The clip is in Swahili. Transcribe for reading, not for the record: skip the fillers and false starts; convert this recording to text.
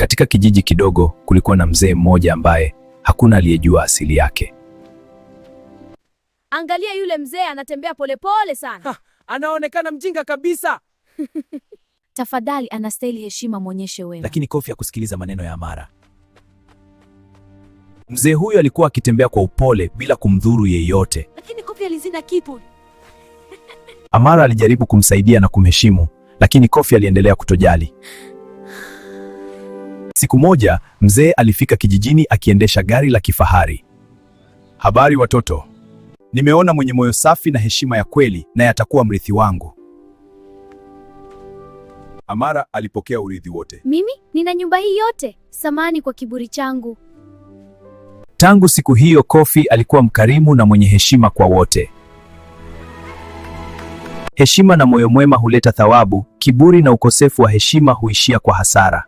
Katika kijiji kidogo kulikuwa na mzee mmoja ambaye hakuna aliyejua asili yake. Angalia yule mzee anatembea polepole sana. Anaonekana mjinga kabisa. Tafadhali, anastahili heshima, mwonyeshe wema. Lakini Kofi hakusikiliza maneno ya Amara. Mzee huyo alikuwa akitembea kwa upole bila kumdhuru yeyote. Lakini Kofi alizina kitu. Amara alijaribu kumsaidia na kumheshimu, lakini Kofi aliendelea kutojali. Siku moja, mzee alifika kijijini akiendesha gari la kifahari. Habari watoto. Nimeona mwenye moyo safi na heshima ya kweli, naye atakuwa mrithi wangu. Amara alipokea urithi wote. Mimi nina nyumba hii yote, samani kwa kiburi changu. Tangu siku hiyo Kofi alikuwa mkarimu na mwenye heshima kwa wote. Heshima na moyo mwema huleta thawabu, kiburi na ukosefu wa heshima huishia kwa hasara.